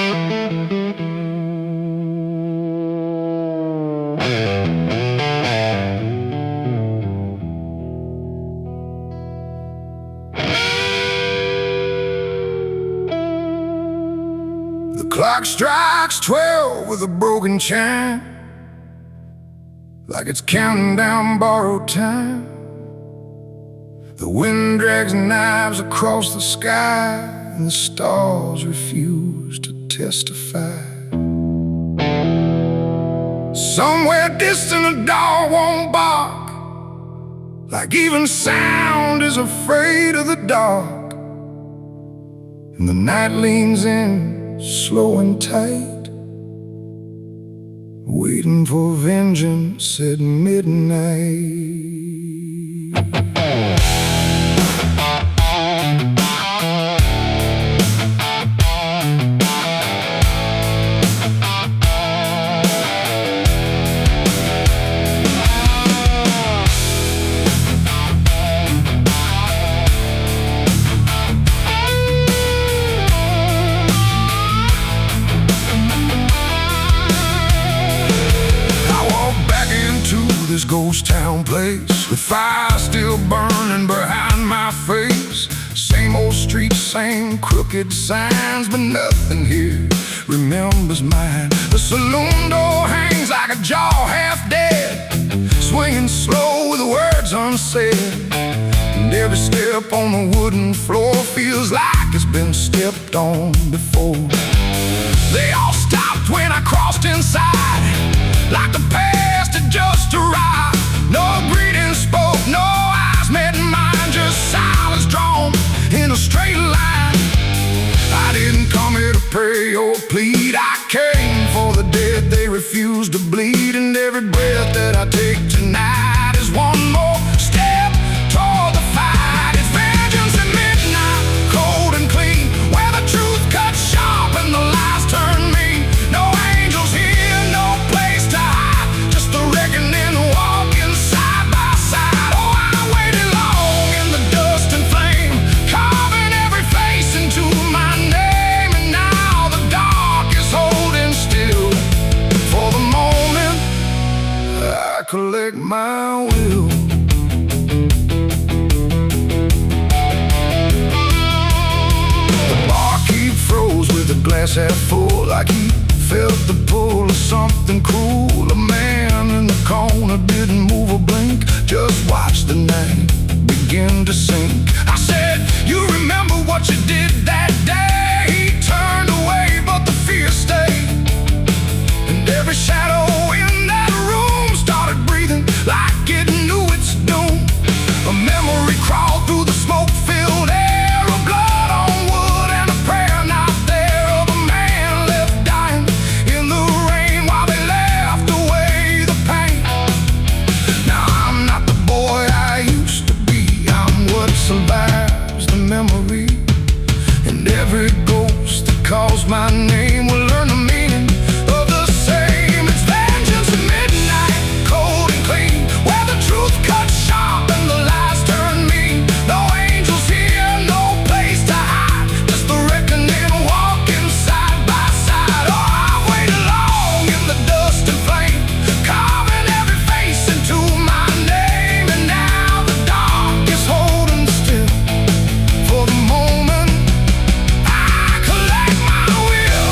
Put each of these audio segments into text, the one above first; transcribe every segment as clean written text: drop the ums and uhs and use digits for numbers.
The clock strikes 12 with a broken chime, like it's counting down borrowed time. The wind drags knives across the sky, and the stars refuse to testify. Somewhere distant a dog won't bark, like even sound is afraid of the dark. And the night leans in, slow and tight, waiting for vengeance at midnight. This ghost town place, with fire still burning behind my face. Same old streets, same crooked signs, but nothing here remembers mine. The saloon door hangs like a jaw half dead, swinging slow with words unsaid. And every step on the wooden floor feels like it's been stepped on before. They all stopped when I crossed inside, like the past had just arrived. No greeting spoke, no eyes met mine, just silence drawn in a straight line. I didn't come here to pray or plead, I came for the dead they refuse to bleed. And every breath that I take tonight is one more step toward the fight. It's vengeance at midnight, cold and clean, where the truth cuts sharp and the lies turn mean. No angels here, no place to hide, just the reckoning walking side by side. Oh, I waited long in the dust and flame, carving every face into my name. And now the dark is holding still. For the moment, I collect my will. The barkeep froze with a glass half full, like he felt the pull of something cruel. A man in the corner didn't move a blink, just watched the night begin to sink. I said, you remember what you did that day? He turned away, but the fear stayed. And every shadow in that room started breathing like it knew its doom. A memory crawled through the smoke-filled air, a blood on wood and a prayer not there, of a man left dying in the rain while they left away the pain. Now I'm not the boy I used to be, I'm what survives the memory. And every ghost that calls my name will learn the meaning of the same. It's vengeance at midnight, cold and clean, where the truth cuts sharp and the lies turn mean. No angels here, no place to hide, just the reckoning walking side by side. Oh, I waited long in the dust and flame, carving every face into my name. And now the dark is holding still. For the moment, I collect my will.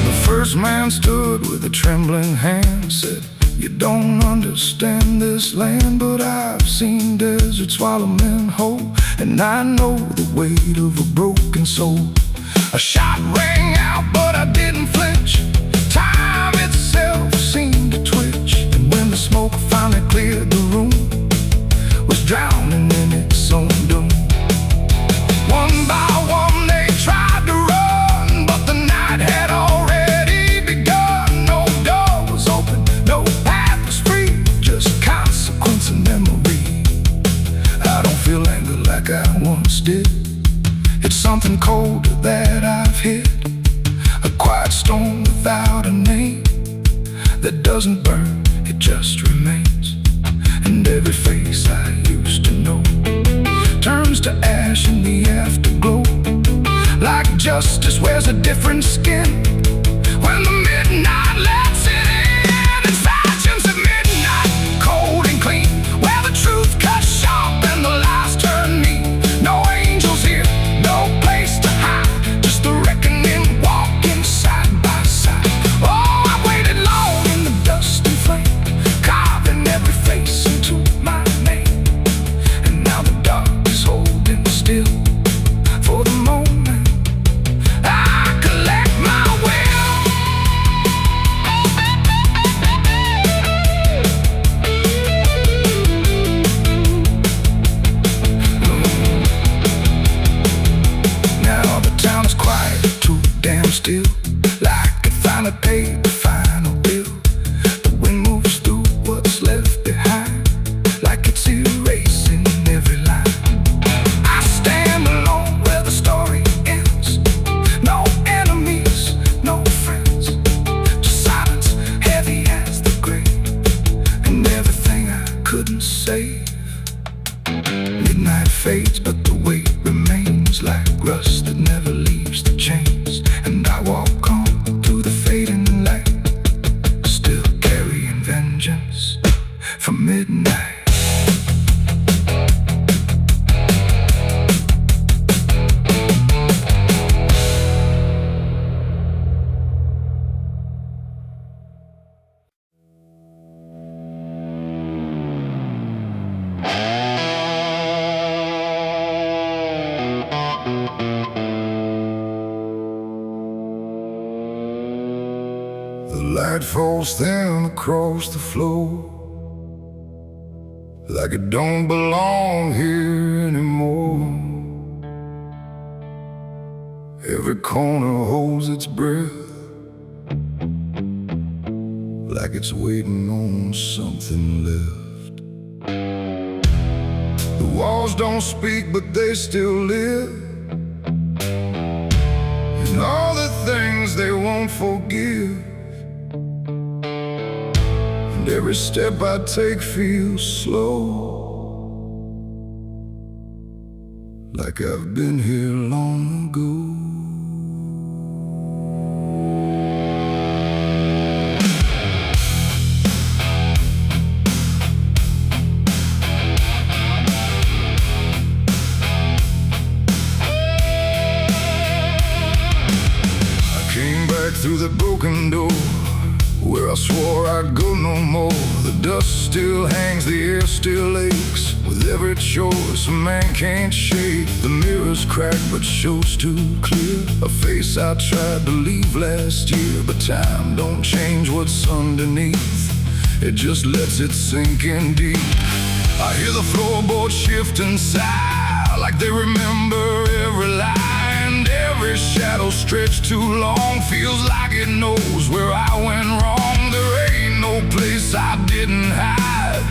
The first man stood with a trembling hand, said, you don't understand this land, but I've seen deserts swallow men whole, and I know the weight of a broken soul. A shot rang out, but I didn't flinch. Time itself seemed to twitch, and when the smoke finally cleared the room, was drowning in its own doom. One by one they tried to run, but the night had already begun. No door was open, no path was free, just consequence and memory. I don't feel anger like I once did, it's something colder that I've hit, a quiet storm without a name that doesn't burn, it just remains. And every face I used to know turns to ash in the afterglow. Like justice wears a different skin when the midnight lets it in. It's factions at midnight, cold and clean, where the truth cuts sharp and the lies turn mean. No angels here, no place to hide, just the reckoning walking side by side. Oh, I waited long in the dust and flame, carving every face into my name. And now the dark is holding still for the moment I collect my will. Now the town is quiet, too damn still, like it finally paid the final bill. The wind moves through what's left behind, like it's erasing every line. I stand alone where the story ends. No enemies, no friends, just silence heavy as the grave, and everything I couldn't save. Midnight fades, but the weight remains like rust that never leaves the chains. And I walk on through the fading light, still carrying vengeance from midnight. The light falls thin across the floor, like it don't belong here anymore. Every corner holds its breath, like it's waiting on something left. The walls don't speak, but they still live, and all the things they won't forgive. And every step I take feels slow, like I've been here long ago. Through the broken door, where I swore I'd go no more. The dust still hangs, the air still aches with every choice a man can't shake. The mirror's cracked but shows too clear a face I tried to leave last year. But time don't change what's underneath, it just lets it sink in deep. I hear the floorboards shift and sigh, like they remember every lie. And every shadow stretched too long feels like it knows where I went wrong. There ain't no place I didn't hide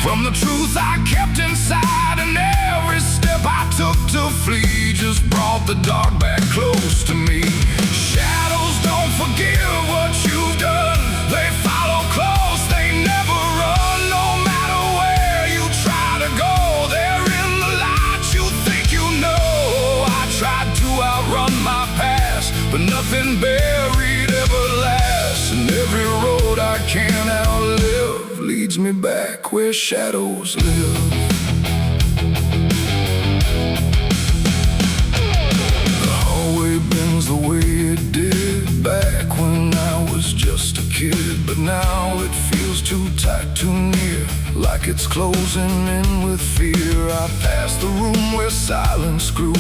from the truth I kept inside. And every step I took to flee just brought the dark back close to me. Shadows don't forgive what you've done, they follow close, they never run. No matter where you try to go, they're in the light you think you know. I tried to outrun my past, but nothing buried ever lasts. And every road I can't outlive leads me back where shadows live. The hallway bends the way it did back when I was just a kid, but now it feels too tight, too near, like it's closing in with fear. I pass the room where silence grew,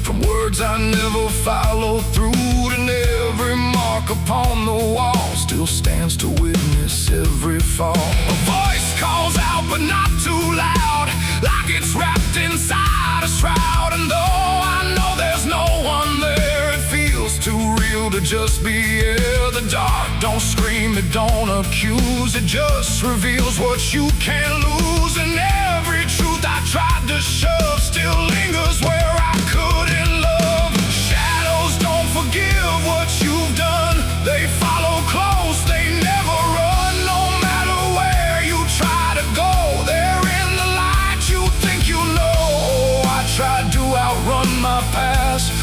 from words I never followed through. And every mark upon the wall still stands to witness every fall. A voice calls out but not too loud, like it's wrapped inside a shroud. And though I know there's no one there, it feels too real to just be here. The dark don't scream, it don't accuse, it just reveals what you can't lose. And every truth I tried to shove still lingers where I couldn't love. Shadows don't forgive what you've done, they follow close, they never run.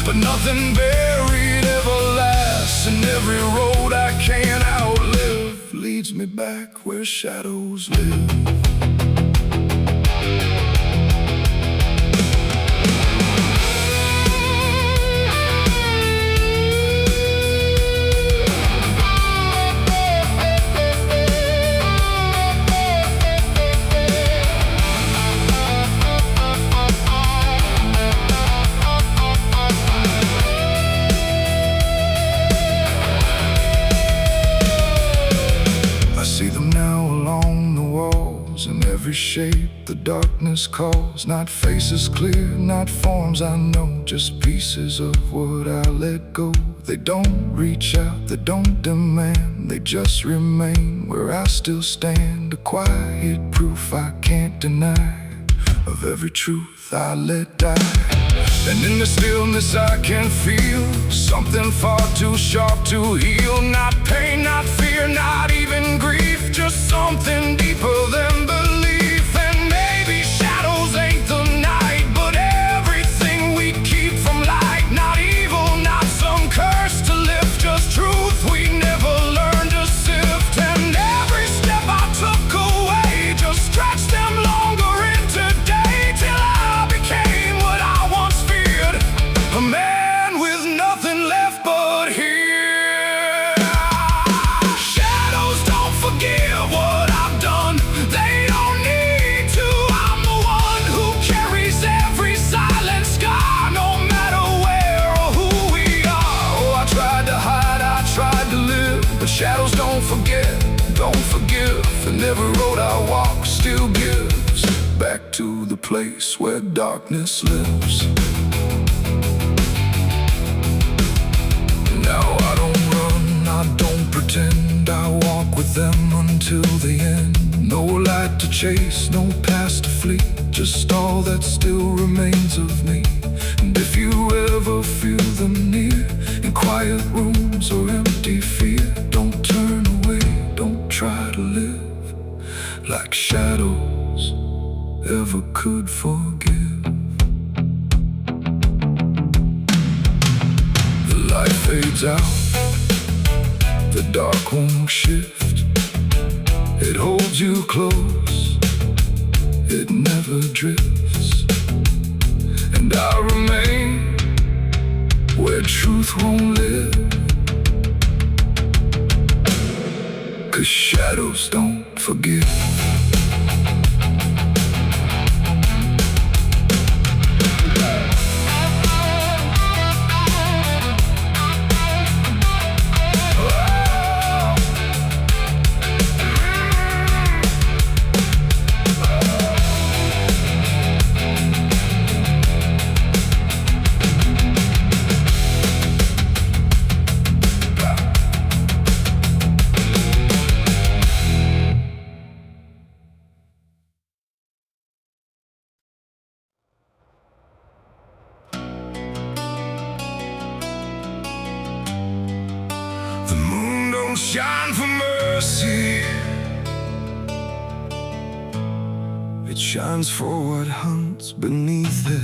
But nothing buried ever lasts, and every road I can't outlive leads me back where shadows live. In every shape the darkness calls, not faces clear, not forms I know, just pieces of what I let go. They don't reach out, they don't demand, they just remain where I still stand, a quiet proof I can't deny of every truth I let die. And in the stillness I can feel something far too sharp to heal. Not pain, not fear, not even grief, just something deeper than belief. And maybe shadows ain't the night, but everything we keep from light. Not evil, not some curse to lift, just truth we never learned to sift. And every step I took away just stretched them longer into day, till I became what I once feared, a man with nothing left but here. Shadows don't forgive what I've done, they don't need to. I'm the one who carries every silent scar, no matter where or who we are. Oh, I tried to hide, I tried to live, but shadows don't forget, don't forgive. And every road I walk still gives back to the place where darkness lives. Now I don't run, I don't pretend, I walk with them until the end. No light to chase, no past to flee, just all that still remains of me. And if you ever feel them near, in quiet rooms or empty fear, don't turn away, don't try to live like shadows ever could forgive. The light fades out, the dark won't shift. It holds you close, it never drifts. And I remain where truth won't live, 'cause shadows don't forgive. Shine for mercy, it shines for what hunts beneath it.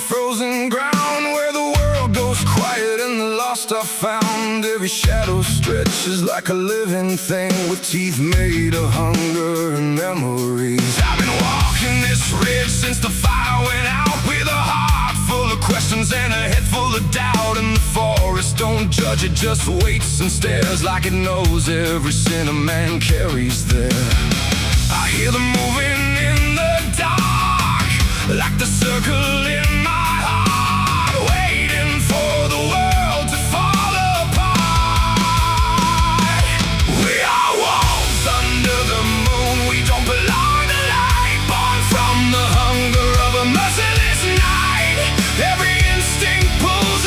Frozen ground where the world goes quiet and the lost are found. Every shadow stretches like a living thing with teeth made of hunger and memories. I've been walking this ridge since the fire went out, with a heart full of questions and a head full of doubt. And the forest don't judge, it just waits and stares like it knows every sin a man carries there. I hear them moving in the dark, like the circle in my heart, waiting for the world to fall apart. We are wolves under the moon, we don't belong to light, born from the hunger of a merciless night. Every instinct pulls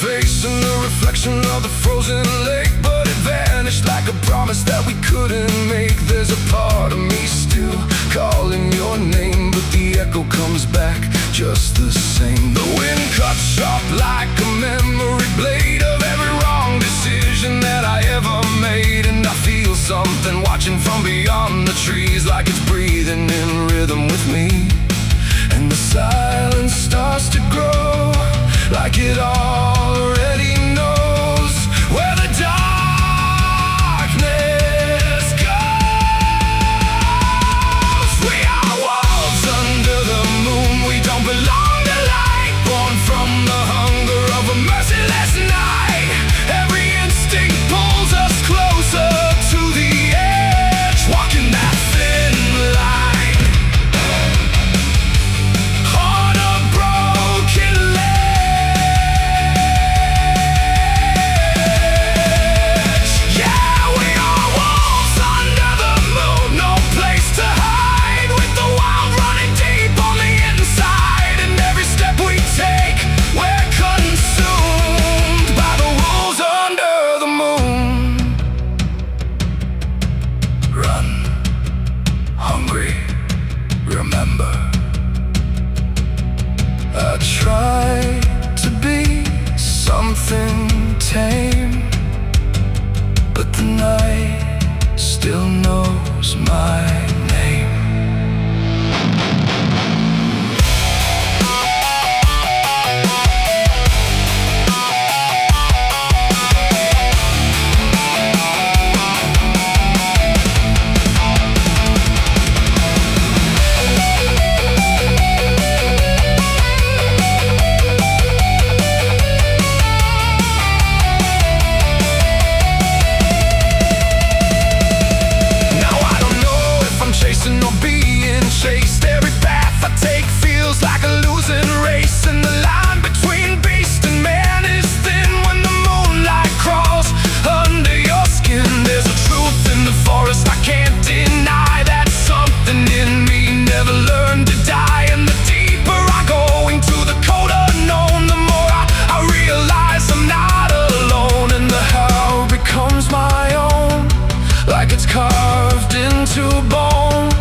face and the reflection of the frozen lake, but it vanished like a promise that we couldn't make. There's a part of me still calling your name, but the echo comes back just the same. The wind cuts sharp like a memory blade of every wrong decision that I ever made, and I feel something watching from beyond the trees, like it's breathing in rhythm with me. And the silence starts to grow, like it already knows where the darkness goes. We are wolves under the moon. We don't belong to light, born from the hunger of a merciless night. Every instinct pulls us closer to the edge, walking that thin line. Remember, I tried to be something tame, but the night still knows my name. Chased, every path I take feels like a losing race, and the line between beast and man is thin when the moonlight crawls under your skin. There's a truth in the forest I can't deny, that something in me never learned to die. And the deeper I go into the cold unknown, the more I realize I'm not alone, and the how becomes my own, like it's carved into bone,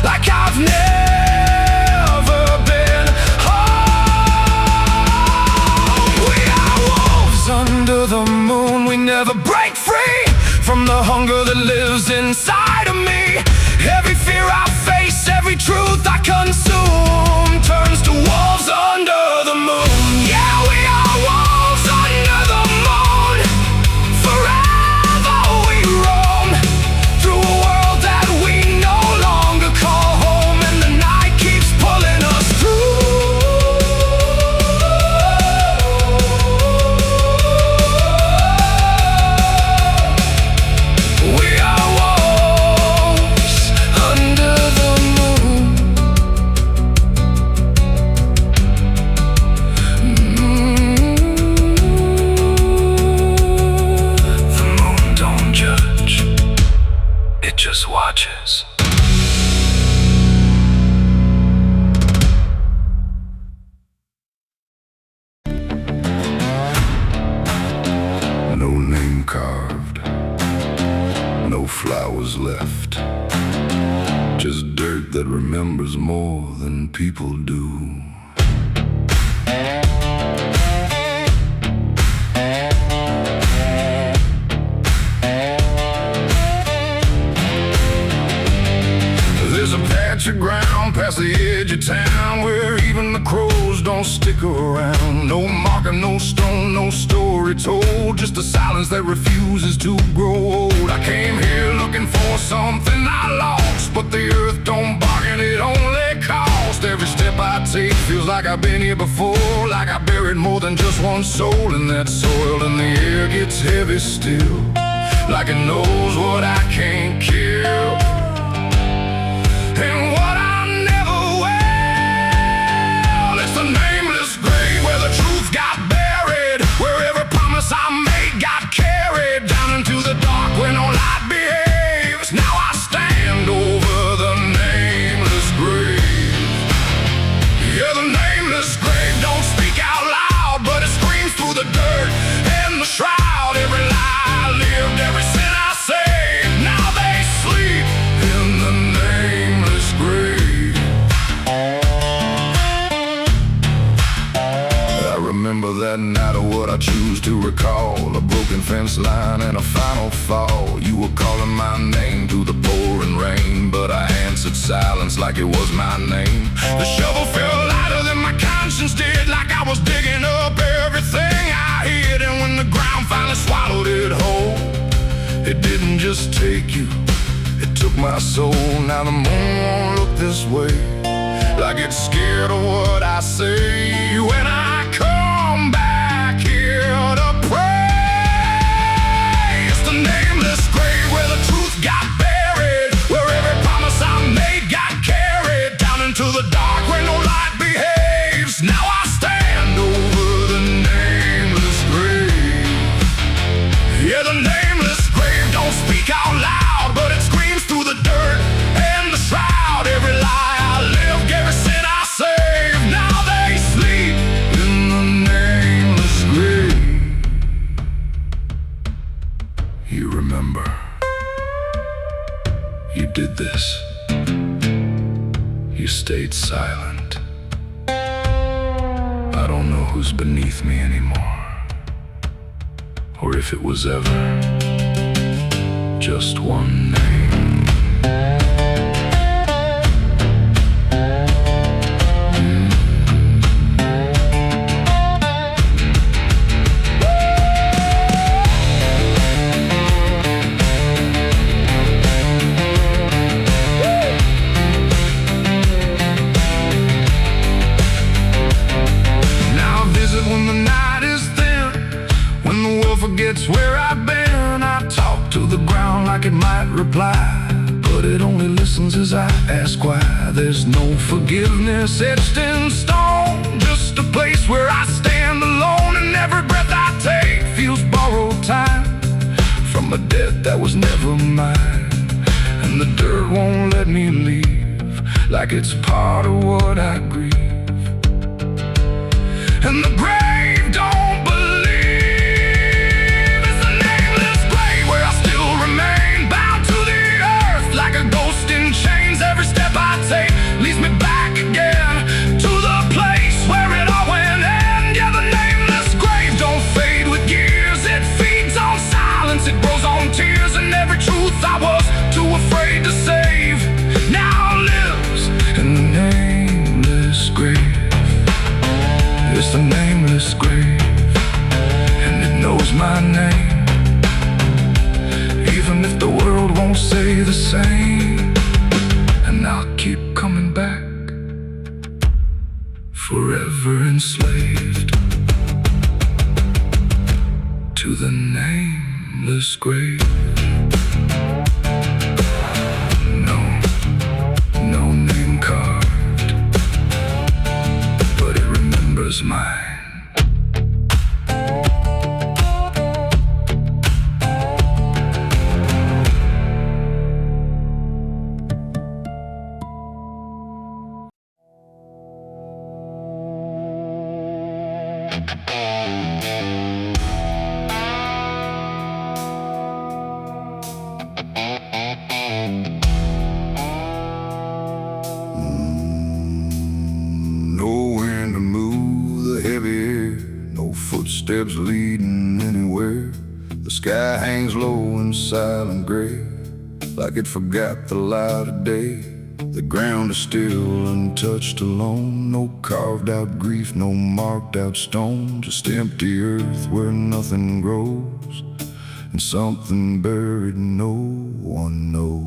like I've never been home. We are wolves under the moon. We never break free from the hunger that lives inside of me. Every fear I face, every truth I consume, turns to wolves under the moon. Yeah, we are wolves under the moon. Forever we roam through a world that we no longer call home, and the night keeps pulling us through. We are wolves under the moon. The moon don't judge, it just watches. No name carved, no flowers left, just dirt that remembers more than people do. There's a patch of ground past the edge of town where even the crows don't stick around. No marker, no stone, no story told, just a silence that refuses to grow old. I came here looking for something I lost, but the earth don't bargain, it only costs. Every step I take feels like I've been here before, like I buried more than just one soul in that soil. And the air gets heavy still, like it knows what I can't kill, and what I never will. It's the nameless grave where the truth got buried, where every promise I made got carried down into the dark where no light behaves. Now I stand over the nameless grave. Yeah, the nameless grave don't speak out loud, but it screams through the dirt. that night or what I choose to recall. A broken fence line and a final fall. You were calling my name through the pouring rain, but I answered silence like it was my name. The shovel felt lighter than my conscience did, like I was digging up everything I hid. And when the ground finally swallowed it whole, it didn't just take you, it took my soul. Now the moon won't look this way, like it's scared of what I say when I come back here to pray. It's the nameless grave where the truth got buried, where every promise I made got carried down into the dark where no light behaves. Now I stand over the nameless grave. Yeah, the nameless grave don't speak out loud, but it screams through the dirt and the shroud. Every lie I lived, every sin I saved, now they sleep in the nameless grave. You remember, you did this. You stayed silent. I don't know who's beneath me anymore, or if it was ever just one name. Forgets where I've been. I talk to the ground like it might reply, but it only listens as I ask why. There's no forgiveness etched in stone, just a place where I stand alone, and every breath I take feels borrowed time from a debt that was never mine. And the dirt won't let me leave, like it's part of what I grieve. And the grave don't believe. Leads me back again to the place where it all went in. Yeah, the nameless grave don't fade with years. It feeds on silence, it grows on tears, and every truth I was too afraid to save now lives in the nameless grave. It's the nameless grave, and it knows my name, even if the world won't say the same. And I'll keep coming back, forever enslaved to the nameless grave. No name carved, but it remembers mine. No wind to move the heavy air, no footsteps leading anywhere. The sky hangs low in silent gray, like it forgot the light of day. The ground is still untouched alone, no carved out grief, no marked out stone, just empty earth where nothing grows, and something buried no one knows.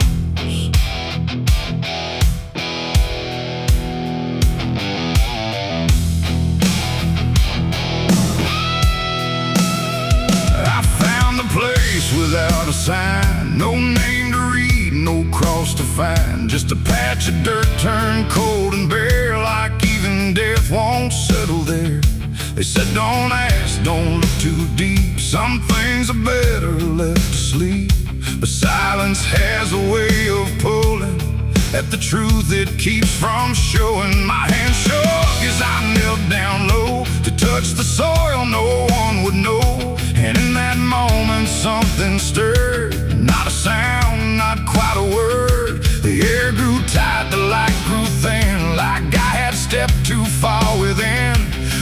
I found the place without a sign, no name to read, no cross to find, just a patch of dirt turned cold and bare, like even death won't settle there. They said don't ask, don't look too deep, some things are better left to sleep. But silence has a way of pulling at the truth it keeps from showing. My hand shook as I knelt down low to touch the soil no one would know. And in that moment something stirred, not a sound, not quite a word. The air grew tight, the light grew thin, like I had stepped too far within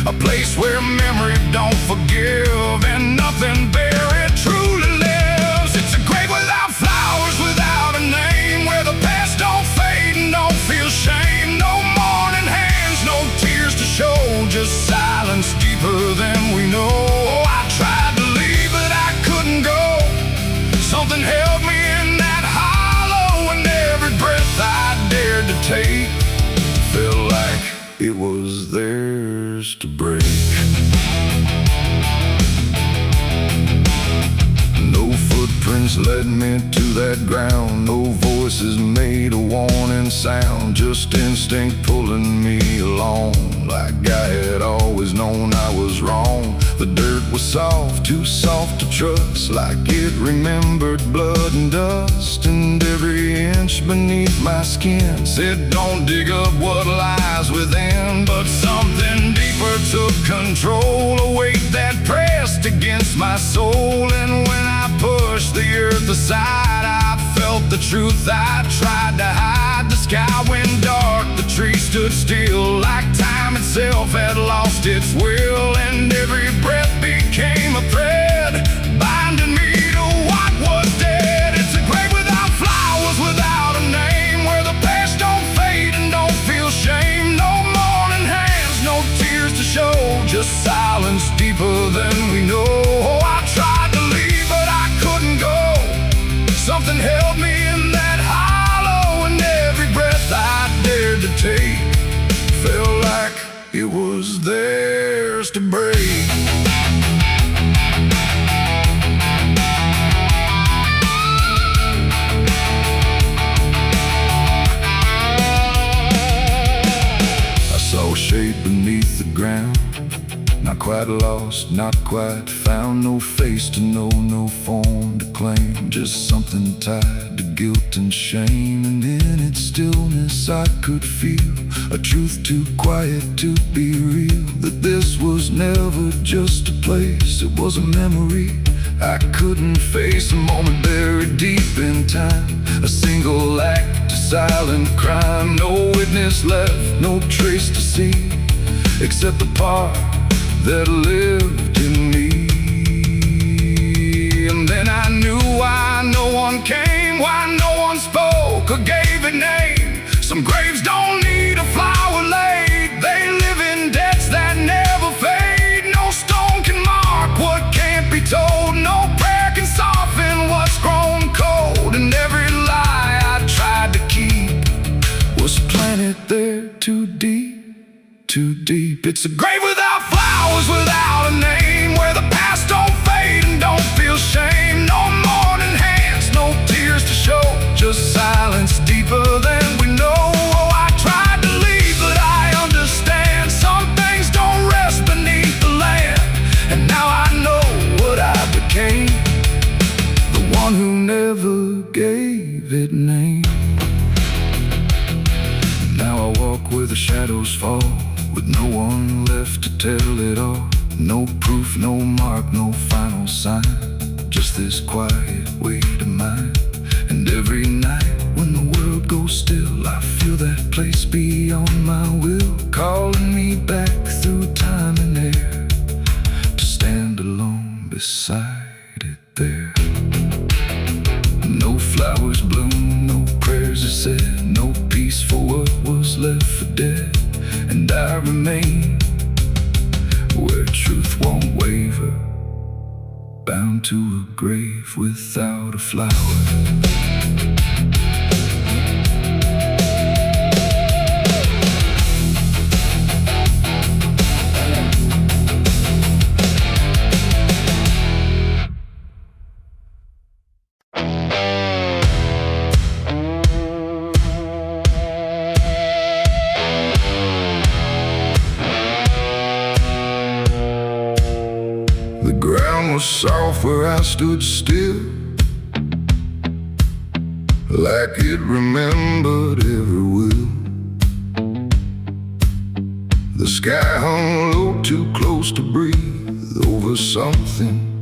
a place where memory don't forgive and nothing buried truly lives. It's a grave without flowers, without a name, where the past don't fade and don't feel shame. No mourning hands, no tears to show, just silence deeper than we know. I tried to leave, but I couldn't go. Something held me in that hollow, and every breath I dared to take felt like it was theirs to break. No footprints led me to that ground, no voices made a warning sound, just instinct pulling me along, like I had always known I was wrong. The dirt was soft, too soft to trust, like it remembered blood and dust, and every inch beneath my skin said don't dig up what lies within. But something deeper took control, a weight that pressed against my soul, and when I pushed the earth aside, I felt the truth I tried to hide. The sky went dark, the trees stood still, like time itself had lost its will, and every breath became a thread, binding me to what was dead. It's a grave without flowers, without a name, where the past don't fade and don't feel shame. No mourning hands, no tears to show, just silence deeper than we know. I tried to leave, but I couldn't go. Something held me in that hollow, and every breath I dared to take felt like it was theirs to break. I saw a shape beneath the ground, not quite lost, not quite found. No face to know, no form to claim, just something tied to guilt and shame. And in its stillness I could feel a truth too quiet to be real, that this was never just a place, it was a memory I couldn't face. A moment buried deep in time, a single act of silent crime. No witness left, no trace to see, except the part that lived in me. And then I knew why no one came, why no one spoke or gave a name. Some graves don't need a flower laid, they live in debts that never fade. No stone can mark what can't be told, no prayer can soften what's grown cold. And every lie I tried to keep was planted there too deep, too deep. It's a grave without flowers, without a name, where the past don't fade and don't feel shame. No mourning hands, no tears to show, just silence deeper than we know. Oh, I tried to leave, but I understand some things don't rest beneath the land. And now I know what I became, the one who never gave it name. Now I walk where the shadows fall, with no one left to tell it all. No proof, no mark, no final sign, just this quiet weight of mine. And every night when the world goes still, I feel that place beyond my will, calling me back through time and air, to stand alone beside it there. No flowers bloom, no prayers are said, no peace for what was left for dead. And I remain where truth won't waver, bound to a grave without a flower. Soft where I stood still, like it remembered every will. The sky hung low, too close to breathe, over something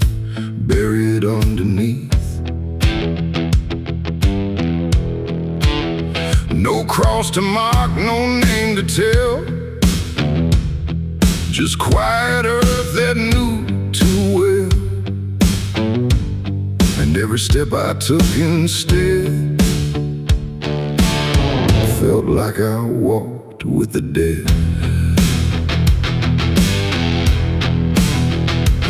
buried underneath. No cross to mark, no name to tell, just quiet earth that knew too well. And every step I took instead felt like I walked with the dead.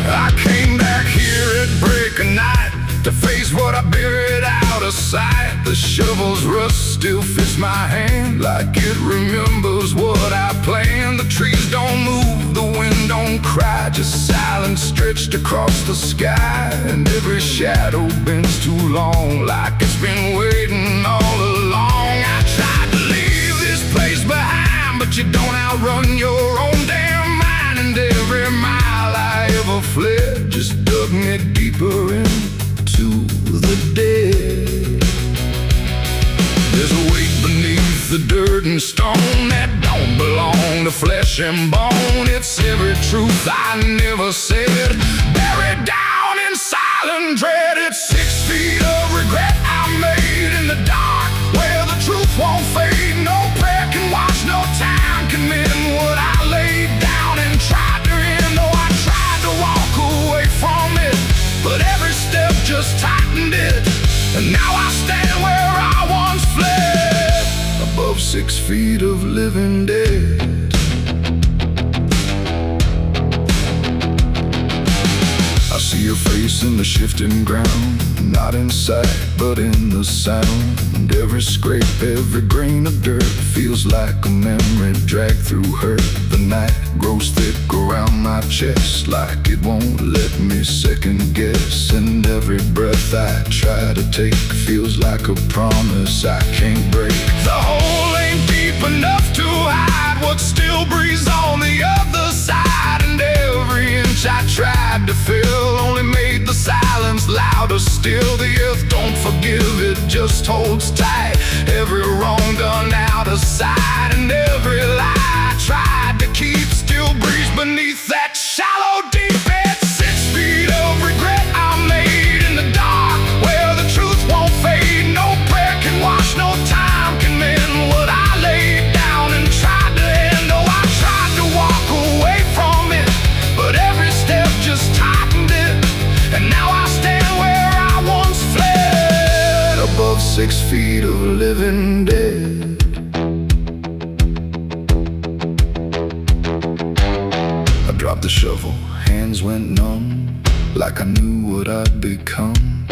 I came back here at break of night to face what I buried out of sight. The shovel's rust still fits my hand like it remembers what I planned. The trees don't move, the wind don't cry, just silence stretched across the sky. And every shadow bends too long, like it's been waiting all along. I tried to leave this place behind, but you don't outrun your own damn mind. And every mile I ever fled just dug me deeper into the dead. There's a weight beneath the dirt and stone that don't belong to flesh and bone. It's every truth I never said, buried down in silent dread. It's 6 feet of regret I made in the dark, where the truth won't fade. No prayer can wash, no time can mend what I laid down and tried to end. Though I tried to walk away from it, but every step just tightened it. And now I stand where I once fled, above 6 feet of living dead. I see your face in the shifting ground, not in sight, but in the sound. And every scrape, every grain of dirt feels like a memory dragged through hurt. The night grows thick around my chest, like it won't let me second guess. And every breath I try to take feels like a promise I can't break. The hole ain't deep enough to hide what still breathes on the other side. And every inch I tried to fill only made the silence louder still. The earth don't forgive, it just holds tight. Every wrong done out of sight, and every lie I tried to keep still breathes beneath that shallow deep bed. 6 feet of regret I made in the dark, where the truth won't fade. No prayer can wash, no time can mend what I laid down and tried to end. Oh, I tried to walk away from it, but every step just tightened it. And now I stand where I once fled, above 6 feet of living dead. I dropped the shovel, hands went numb, like I knew what I'd become.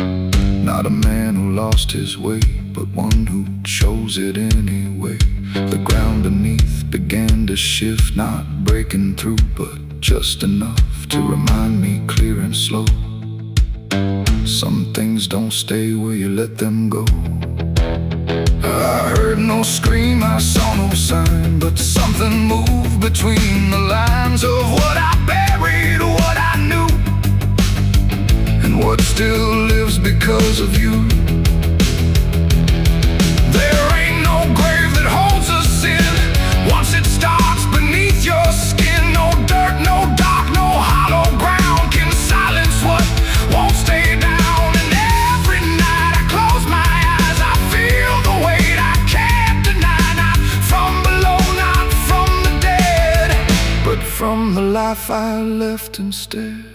Not a man who lost his way, but one who chose it anyway. The ground beneath began to shift, not breaking through, but just enough to remind me clear and slow. Some things don't stay where you let them go. I heard no scream, I saw no sign, but something moved between the lines of what I buried, what I knew, and what still lives because of you. There ain't no grave that holds us in once it starts beneath your skin. No dirt, no dark, no hollow ground can silence what won't stay down. And every night I close my eyes, I feel the weight I can't deny. Not from below, not from the dead, but from the life I left instead.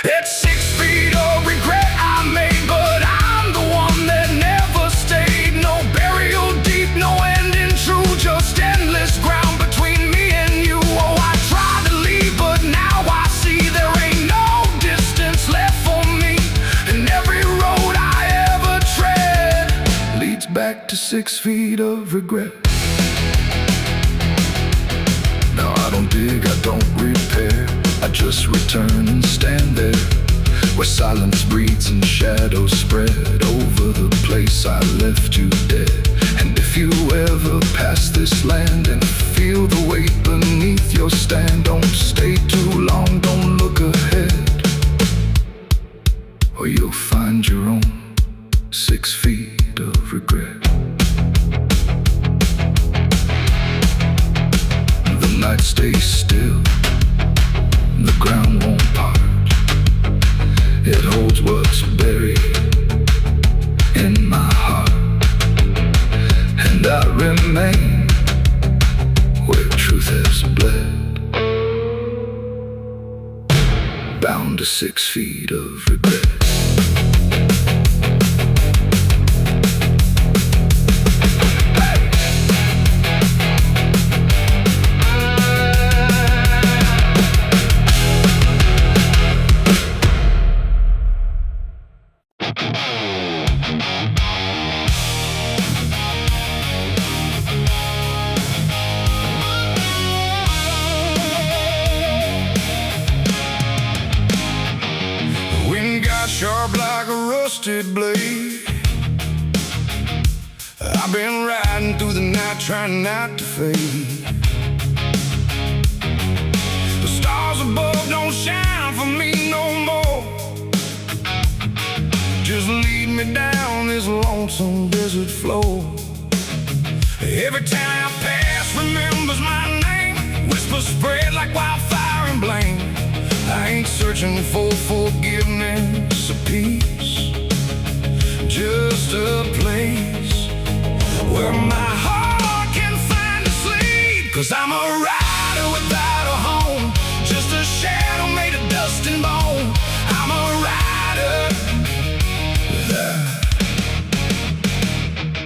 It's 6 feet of regret I made, but I'm the one that never stayed. No burial deep, no ending true, just endless ground between me and you. Oh, I tried to leave, but now I see there ain't no distance left for me. And every road I ever tread leads back to 6 feet of regret. Now I don't dig, I don't repair, I just return and stand there, where silence breathes and shadows spread over the place I left you dead. And if you ever pass this land and feel the weight beneath your stand, don't stay too long, don't look ahead, or you'll find your own 6 feet of regret. The night stays still, the ground won't part. It holds what's buried in my heart, and I remain where truth has bled. to 6 feet of regret. Sharp like a rusted blade. I've been riding through the night trying not to fade. The stars above don't shine for me no more. Just lead me down this lonesome desert floor. Every town I pass remembers my name. Whispers spread like wildfire and blame. I ain't searching for forgiveness or peace, just a place where my heart can find a sleep. 'Cause I'm a rider without a home, just a shadow made of dust and bone. I'm a rider.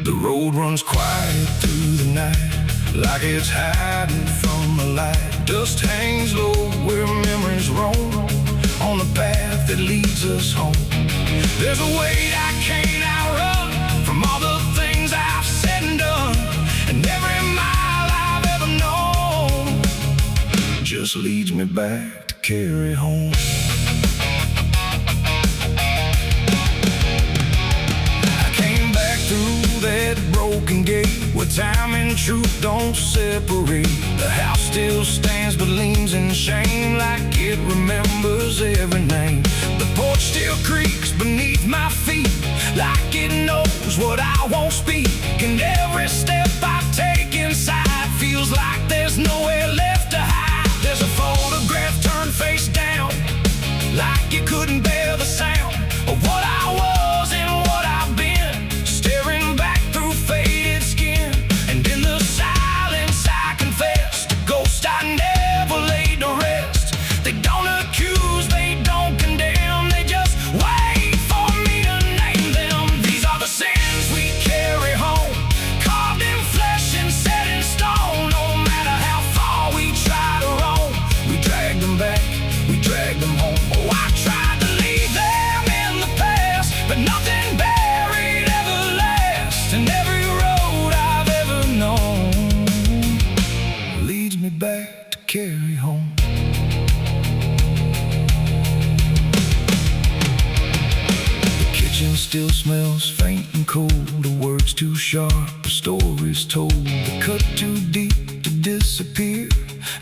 The road runs quiet through the night, like it's hiding from the light. Dust hangs low where memories roam, on the path that leads us home. There's a weight I can't outrun, from all the things I've said and done. And every mile I've ever known just leads me back to carry home. I came back through that broken gate, where time and truth don't separate. The house still stands but leans in shame, like it remembers every name. The porch still creaks beneath my feet, like it knows what I won't speak. And every step I take inside feels like there's nowhere left to hide. There's a photograph turned face down, like you couldn't bear the sound of what I was and what I've been, staring back through faded skin. And in the silence I confess, the ghost I never laid to rest. They don't accuse, they don't condemn, they just wait for me to name them. These are the sins we carry home, carved in flesh and set in stone. No matter how far we try to roam, we drag them back, we drag them home. Oh, I tried to leave them in the past, but nothing buried ever lasts. And every road I've ever known leads me back to carry home. The kitchen still smells faint and cold, the words too sharp, the stories told. The cut too deep to disappear,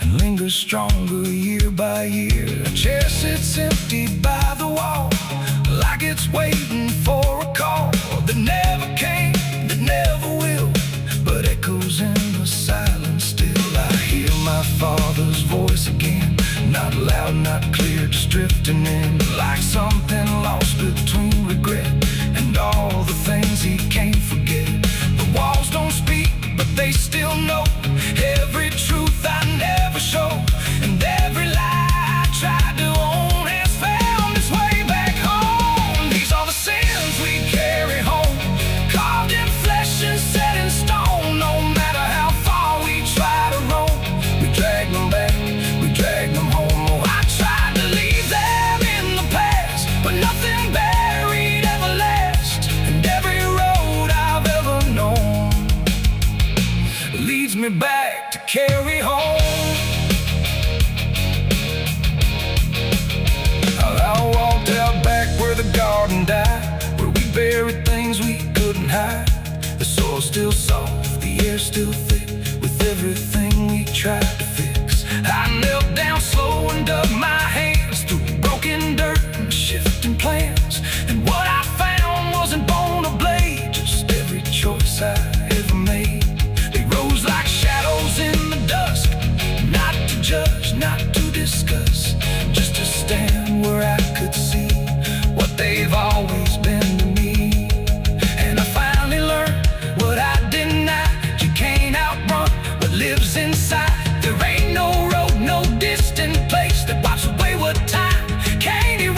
and lingers stronger year by year. A chair sits empty by the wall, like it's waiting for a call that never came, that never will, but echoes in the silence still. I hear my father's voice again, not loud, not clear, just drifting in, like something lost between regret and all the things he can't forget. The walls don't speak, but they still know every truth I never show, and every lie I tried to own has found its way back home. These are the sins we carry home, carved in flesh and set in stone. No matter how far we try to roam, we drag them back, we drag them home. Oh, I tried to leave them in the past, but nothing buried ever lasts. And every road I've ever known leads me back to carry home. I walked out back where the garden died, where we buried things we couldn't hide. The soil's still soft, the air's still thick, with everything we tried to fix. I knelt down slow and dug my hands through broken dirt and shifting plans. And what I found wasn't bone or blade, just every choice I ever made. They rose like shadows in the dusk, not to judge, not to discuss, just to stand where I could see what they've always been to me. And I finally learned what I denied: you can't outrun what lives inside. There ain't no road, no distant place that wipes away what time can't erase.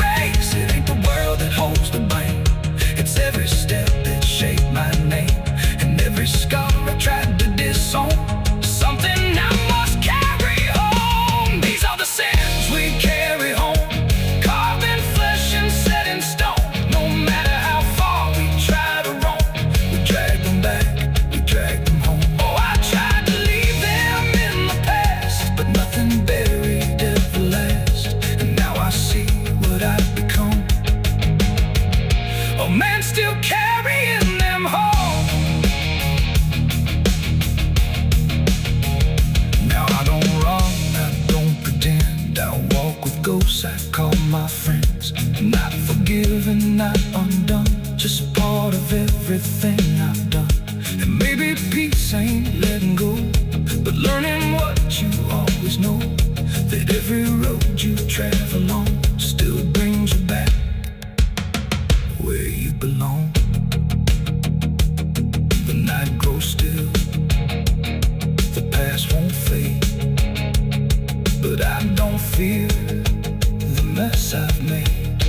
Every road you travel on still brings you back where you belong. The night grows still, the past won't fade, but I don't fear the mess I've made.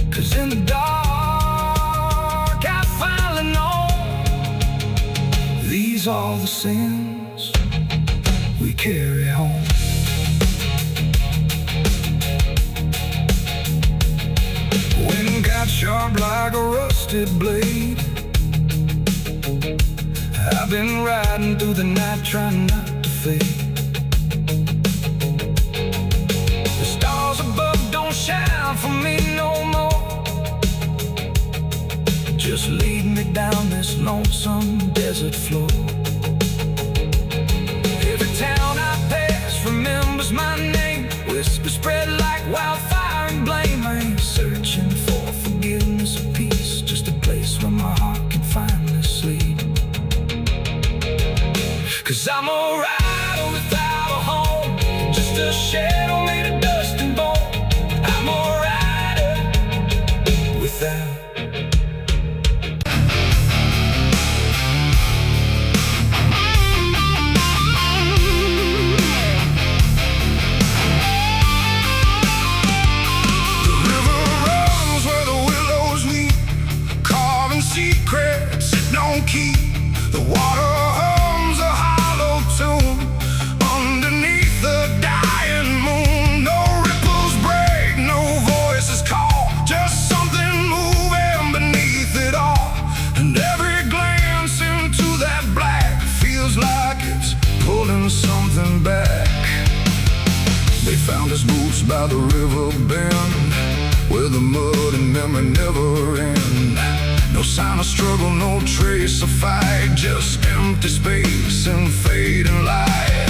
'Cause in the dark I finally know these are the sins we carry home. Wind got sharp like a rusted blade. I've been riding through the night trying not to fade. The stars above don't shine for me no more. Just lead me down this lonesome desert floor. Every town I pass remembers my name. Whispers spread like wildfire and blame. I ain't searching for forgiveness or peace, just a place where my heart can finally sleep. 'Cause I'm a rider without a home, just a shadow made of dust and bone. I'm a rider without. Secrets it don't keep. The water hums a hollow tune underneath the dying moon. No ripples break, no voices call, just something moving beneath it all. And every glance into that black feels like it's pulling something back. They found his boots by the river bend, where the mud and memory never end. No sign of struggle, no trace of fight, just empty space and fading light.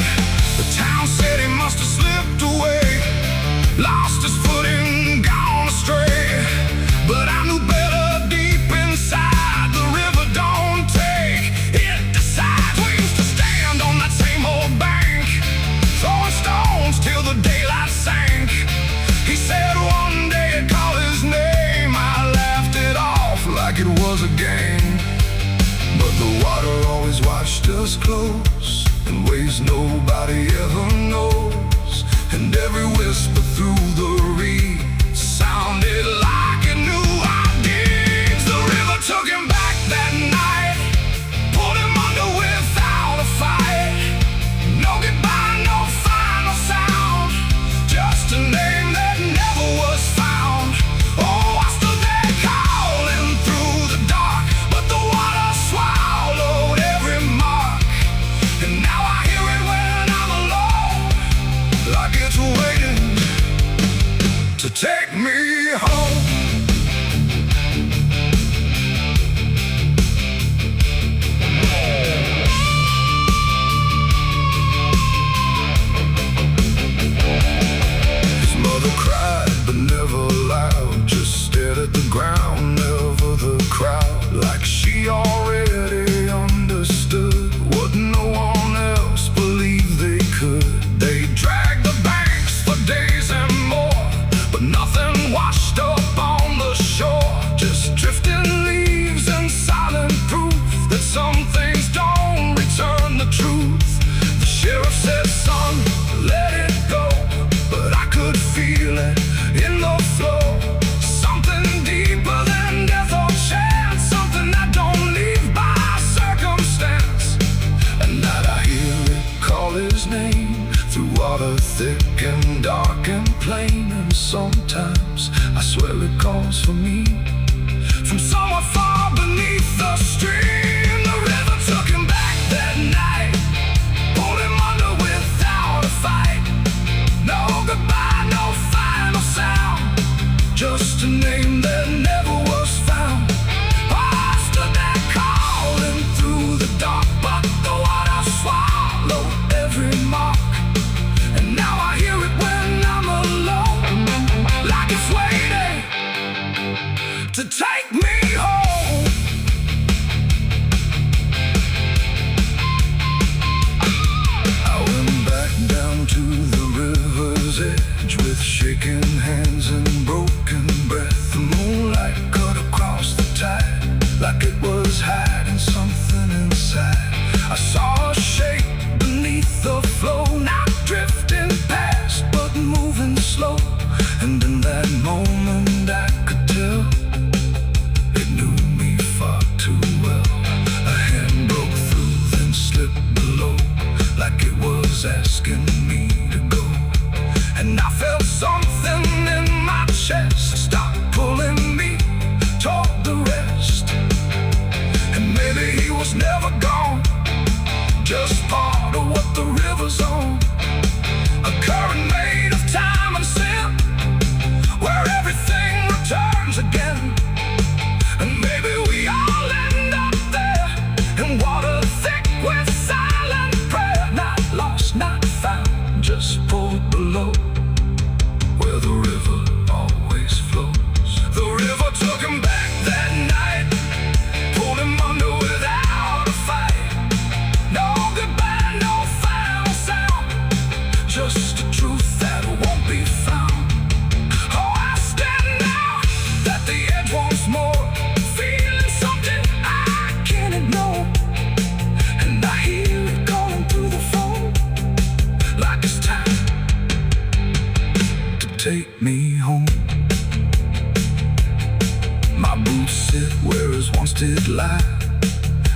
The town said he must have slipped away, lost his footing, gone astray. But I knew better deep inside, the river don't take, it decides. We used to stand on that same old bank, throwing stones till the daylight sank. He said one day I'd call his name. I laughed it off like it was a game, but the water always watched us close in ways nobody ever knows. And every whisper through the reeds sounded like it knew our deeds. The river took him back that night, pulled him under without a fight. No goodbye, no final sound, just a name that never was found. Oh, I stood there calling through the dark, but the water swallowed every mark. And now I hear it when I'm alone, like it's waiting to take me home. His mother cried, but never loud, just stared at the ground, never the crowd. Like she already understood what no one else believed they could. They dragged the banks for days and more, but nothing washed up on the shore. Just drifting leaves and silent proof that some things don't return the truth. The sheriff said, son, let it go, but I could feel it in the flow. Something deeper than death or chance, something that don't leave by circumstance. At night I hear it call his name, through water thick and dark and plain. And sometimes I swear it calls for me, from somewhere far beneath the stream. The river took him back that night, pulled him under without a fight. No goodbye, no final sound, just a name that never was found. I stood there calling through the dark, but the water swallowed every mark. And now I hear it when I'm alone, like it's waiting to take me home. river's edge with shaking hands and broken breath. The moonlight cut across the tide like it was hiding something inside. I saw a shape beneath the flow, not drifting past but moving slow. And in that moment I could tell it knew me far too well. A hand broke through, then slipped below, like it was asking me to go. And I felt something in my chest stop pulling me toward the rest. And maybe he was never gone, just part of what the river's on. A current made of time and sin, where everything returns again. And maybe we all end up there, in water thick with silent prayer. Not lost, not found, just pulled below, where the river always flows. The river took him back that night, pulled him under without a fight. No goodbye, no final sound, just a truth that won't be found. Oh, I stand now at the edge once more, feeling something I can't ignore. And I hear it calling through the phone, like it's time to take me home. My boots sit where his once did lie,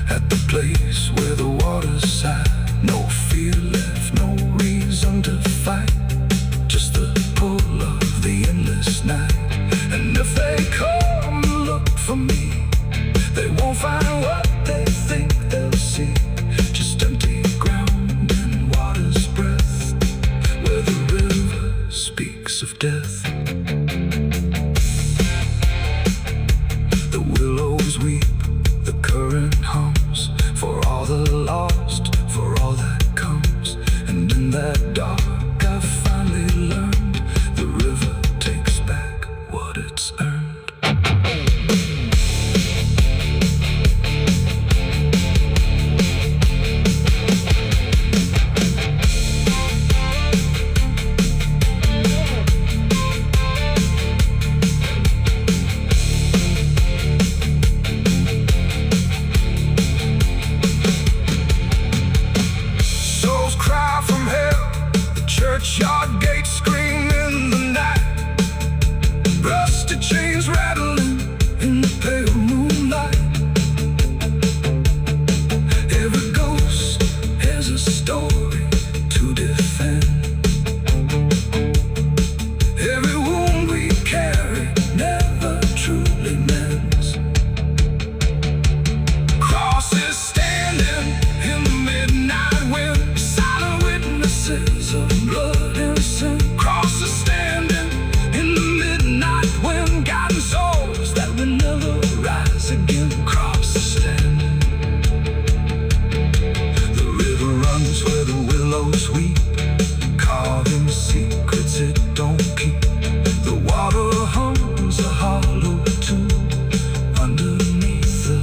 at the place where the water sighed. No fear left, no reason to fight, just the pull of the endless night. And if they come and look for me, they won't find what they think they'll see, just empty ground and water's breath, where the river speaks of death. The willows weep, the current hums, for all the lost, for all that comes. And in that dark I finally learned, the river takes back what it's earned. Souls cry from hell, the churchyard gates scream in the night. Rusty chains rattling in the pale moonlight. Every ghost has a story to defend. Every wound we carry never truly mends. Crosses standing in the midnight wind, silent witnesses of blood and sin. Crosses standing in the midnight wind, guiding souls that will never rise again. Crosses standing. The river runs where the willows weep, carving secrets it don't keep. The water hums a hollow tune underneath the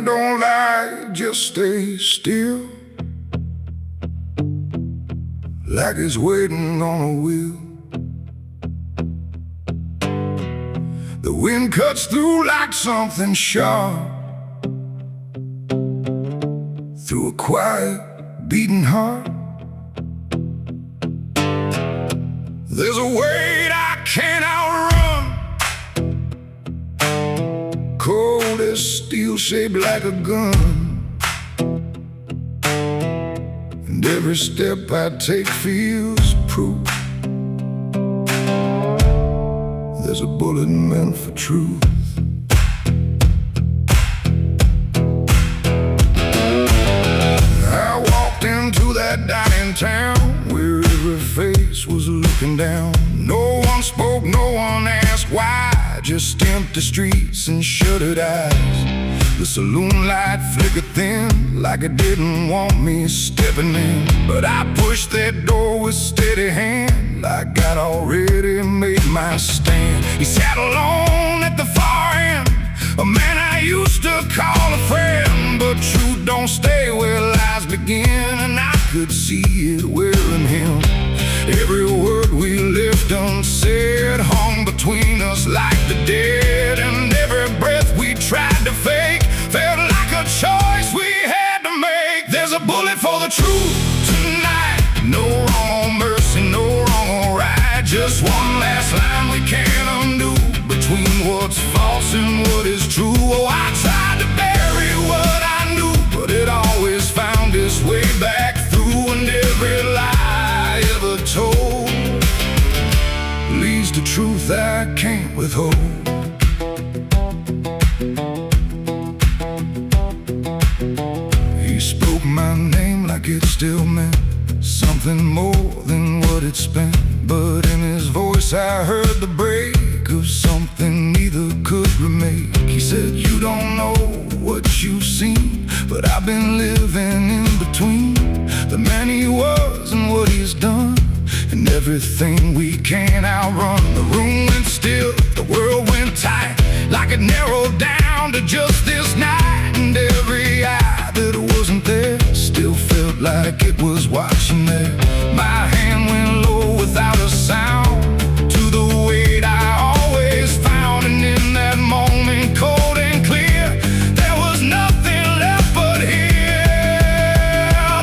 don't lie, just stay still, like it's waiting on a wheel. The wind cuts through like something sharp, through a quiet beating heart. There's a weight I can't outrun, cold as steel, shaped like a gun. And every step I take feels proof there's a bullet meant for truth. I walked into that dying town where every face was looking down. No one spoke, no one asked why, just empty streets and shuttered eyes. The saloon light flickered thin, like it didn't want me stepping in. But I pushed that door with steady hand, like I'd already made my stand. He sat alone at the far end, a man I used to call a friend. done said hung between us like the dead. And every breath we tried to fake felt like a choice we had to make. There's a bullet for the truth tonight. No wrong or mercy, no wrong or right. Just one last line we can't undo, between what's false and what is true. Oh, I tried to bury what I knew, but it always found its way back through. And every lie I ever told leads to truth I can't withhold. He spoke my name like it still meant something more than what it spent. But in his voice I heard the break of something neither could remake. He said, you don't know what you've seen, but I've been living in between the man he was and what he's done, and everything we can't outrun. The room went still, the world went tight, like it narrowed down to just this night. And every eye that wasn't there still felt like it was watching there. My hand went low without a sound to the weight I always found. And in that moment, cold and clear, there was nothing left but here.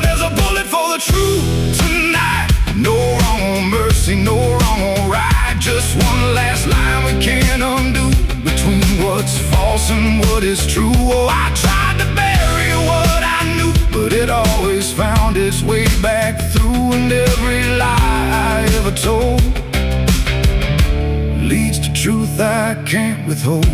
There's a bullet for the truth tonight. No wrong or mercy, no wrong or right. Just one last line we can't undo, between what's false and what is true. Oh, I tried to bury what I knew, but it always found its way back through. And every lie I ever told leads to truth I can't withhold.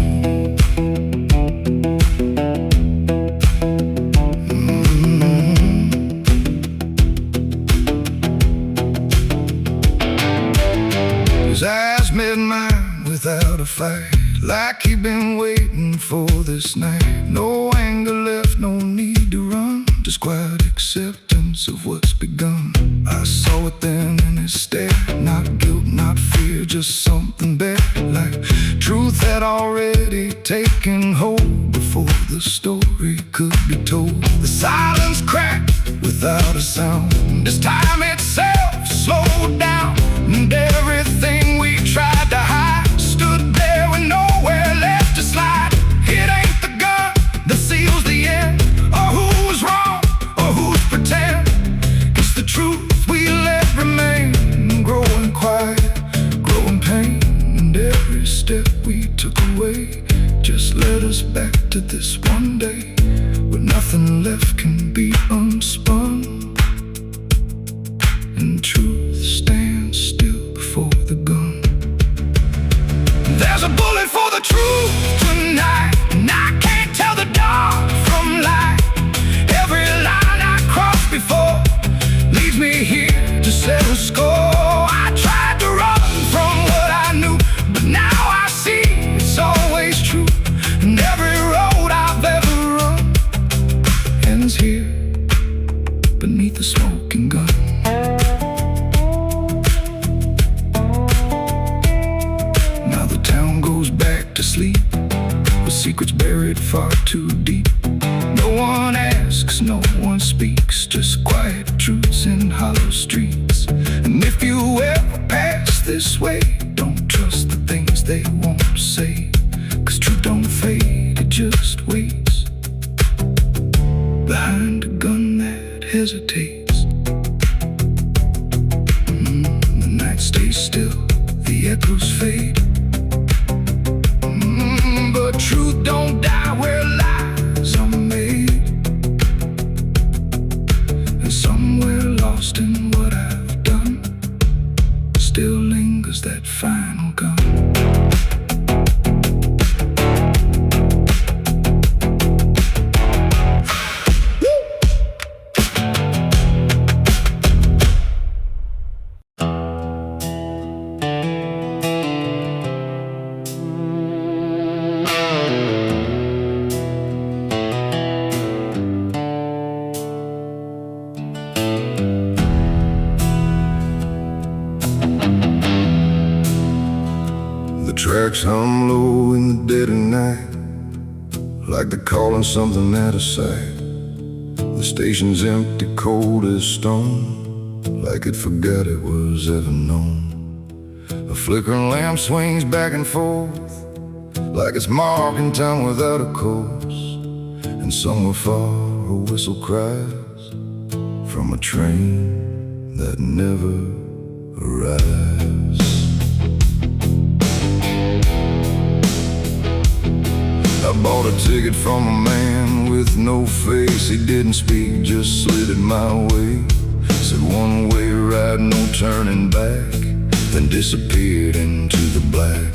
His eyes met mine without a fight, like he'd been waiting for this night. No anger left, no need to run, just quiet acceptance of what's begun. I saw it then in his stare, not guilt, not fear, just something better, like truth had already taken hold before the story could be told. The silence cracked without a sound, this time itself slowed down, and everything we tried to hide stood there with nowhere left to slide. It ain't the gun that seals the end, or who's wrong, or who's pretend. It's the truth we let remain, growing quiet, growing pain. And every step we took away just led us back to this one day, where nothing left can be unspun, and truth stands still before the gun. There's a bullet for the truth tonight, and I can't tell the dark from light. Every line I crossed before leads me here to settle score. I tried to run from what I knew, but now I see it's always true. And every road I've ever run ends here beneath the smoking gun. To sleep with secrets buried far too deep. No one asks, no one speaks, just quiet truths in hollow streets. And if you ever pass this way, don't trust the things they won't say, 'cause truth don't fade, it just waits behind a gun that hesitates. The night stays still, the echoes fade, but truth don't die where lies are made. And somewhere lost in what I've done still lingers that final gun. Tracks hum low in the dead of night, like they're calling something out of sight. The station's empty, cold as stone, like it forgot it was ever known. A The flickering lamp swings back and forth like it's marking time without a course. And somewhere far a whistle cries from a train that never arrives. I bought a ticket from a man with no face. He didn't speak, just slid it my way. Said one way ride, no turning back, then disappeared into the black.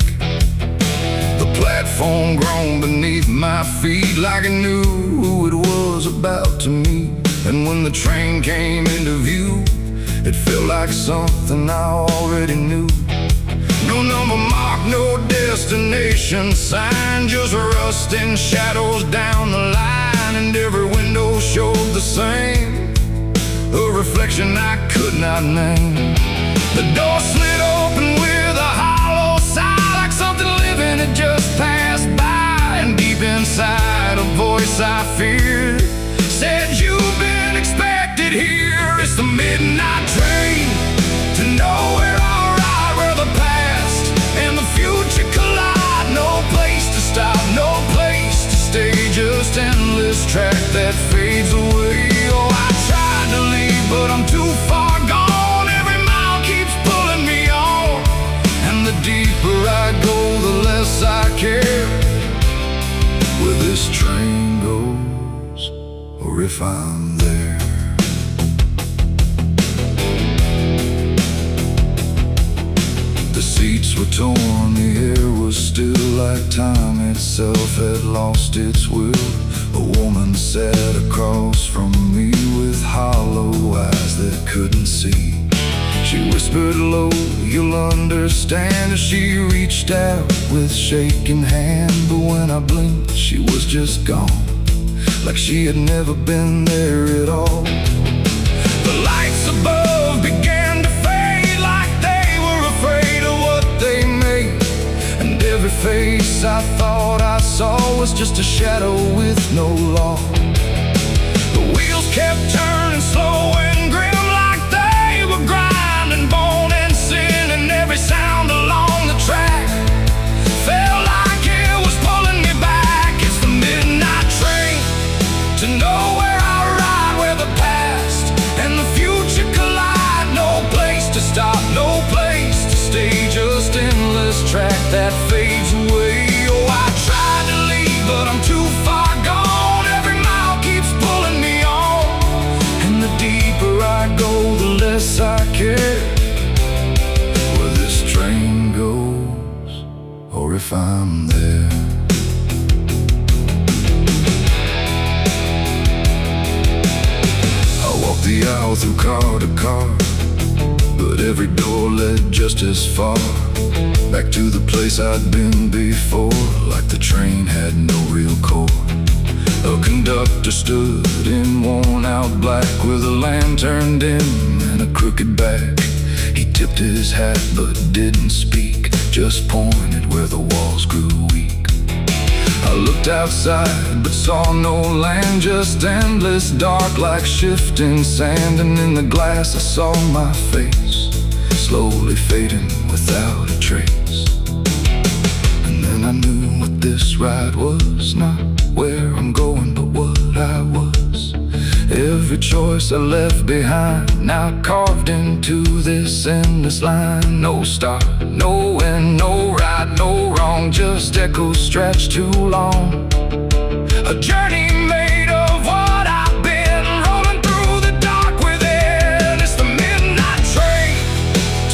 The platform groaned beneath my feet like it knew who it was about to meet. And when the train came into view, it felt like something I already knew. No number mark, no destination sign, just rusting shadows down the line. And every window showed the same, a reflection I could not name. The door slid open with a hollow sigh, like something living had just passed by. And deep inside a voice I feared said, "You've been expected here." It's the midnight train to nowhere, alright, where the past and the future collide. No place to stop, no place to stay, just endless track that fades away. Oh, I tried to leave, but I'm too far gone. Every mile keeps pulling me on, and the deeper I go, the less I care where this train goes, or if I'm there. The seats were torn, the air was still like time itself had lost its will. A woman sat across from me with hollow eyes that couldn't see. She whispered low, "You'll understand," as she reached out with shaking hand. But when I blinked, she was just gone, like she had never been there at all. The lights above began to fade, like they were afraid of what they made. And every face I thought I saw was just a shadow with no law. The wheels kept turning slow and grim, like they were grinding bone and sin. And every sound along the track felt like it was pulling me back. It's the midnight train to nowhere, I ride, where the past and the future collide. No place to stop, no place to stay, just endless track that fades away. Oh, I tried to leave, but I'm too far gone. Every mile keeps pulling me on, and the deeper I go, the less I care where this train goes, or if I'm there. I walked the aisle through car to car, but every door led just as far back to the place I'd been before, like the train had no real core. A conductor stood in worn-out black with a lantern dim and a crooked back. He tipped his hat but didn't speak, just pointed where the walls grew weak. I looked outside but saw no land, just endless dark like shifting sand. And in the glass I saw my face, slowly fading without a trace. And then I knew what this ride was, not where I'm going, but what I was. Every choice I left behind, now carved into this endless line. No start, no end, no right, no wrong, just echoes stretched too long. A journey made of what I've been, rolling through the dark within. It's the midnight train